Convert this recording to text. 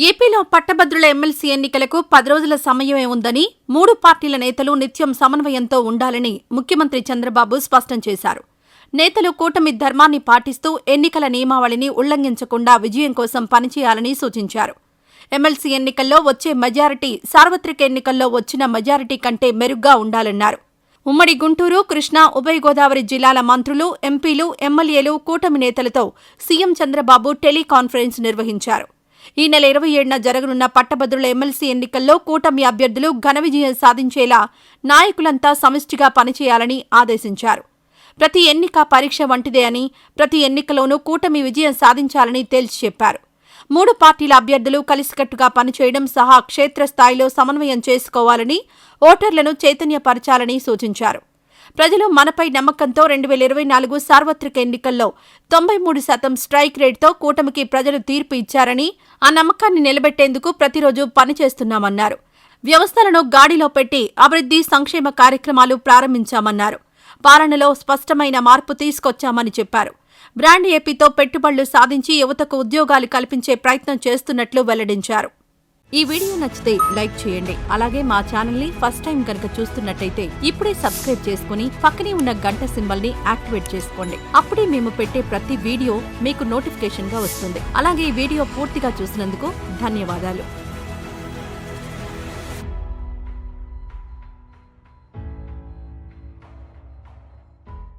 ఏపీలో పట్టభద్రుల ఎమ్మెల్సీ ఎన్నికలకు 10 రోజుల సమయమే ఉందని, 3 పార్టీల నేతలు నిత్యం సమన్వయంతో ఉండాలని ముఖ్యమంత్రి చంద్రబాబు స్పష్టం చేశారు. నేతలు కూటమి ధర్మాన్ని పాటిస్తూ ఎన్నికల నియమావళిని ఉల్లంఘించకుండా విజయం కోసం పనిచేయాలని సూచించారు. ఎమ్మెల్సీ ఎన్నికల్లో వచ్చే మెజారిటీ సార్వత్రిక ఎన్నికల్లో వచ్చిన మెజారిటీ కంటే మెరుగ్గా ఉండాలన్నారు. ఉమ్మడి గుంటూరు, కృష్ణా, ఉభయ గోదావరి జిల్లాల మంత్రులు, ఎంపీలు, ఎమ్మెల్యేలు, కూటమి నేతలతో సీఎం చంద్రబాబు టెలికాన్ఫరెన్స్ నిర్వహించారు. ఈ నెల 27న జరగనున్న పట్టభద్రుల ఎమ్మెల్సీ ఎన్నికల్లో కూటమి అభ్యర్థులు ఘన విజయం సాధించేలా నాయకులంతా సమిష్టిగా పనిచేయాలని ఆదేశించారు. ప్రతి ఎన్నిక పరీక్ష వంటిదే అని, ప్రతి ఎన్నికలోనూ కూటమి విజయం సాధించాలని తేల్చి చెప్పారు. 3 పార్టీల అభ్యర్థులు కలిసికట్టుగా పనిచేయడం సహా క్షేత్రస్థాయిలో సమన్వయం చేసుకోవాలని, ఓటర్లను చైతన్యపరచాలని సూచించారు. ప్రజలు మనపై నమ్మకంతో 2024 సార్వత్రిక ఎన్నికల్లో 93% స్ట్రైక్ రేట్తో కూటమికి ప్రజలు తీర్పు ఇచ్చారని, ఆ నమ్మకాన్ని నిలబెట్టేందుకు ప్రతిరోజు పనిచేస్తున్నామన్నారు. వ్యవస్థలను గాడిలో పెట్టి అభివృద్ధి, సంక్షేమ కార్యక్రమాలు ప్రారంభించామన్నారు. పాలనలో స్పష్టమైన మార్పు తీసుకొచ్చామని చెప్పారు. బ్రాండ్ ఏపీతో పెట్టుబడులు సాధించి యువతకు ఉద్యోగాలు కల్పించే ప్రయత్నం చేస్తున్నట్లు వెల్లడించారు. ఈ వీడియో నచ్చితే లైక్ చేయండి. అలాగే మా ఛానల్ ని ఫస్ట్ టైం కనుక చూస్తున్నట్టయితే ఇప్పుడే సబ్స్క్రైబ్ చేసుకుని పక్కనే ఉన్న గంట సింబల్ ని యాక్టివేట్ చేసుకోండి. అప్పుడే మేము పెట్టే ప్రతి వీడియో మీకు నోటిఫికేషన్ గా వస్తుంది. అలాగే ఈ వీడియో పూర్తిగా చూసినందుకు ధన్యవాదాలు.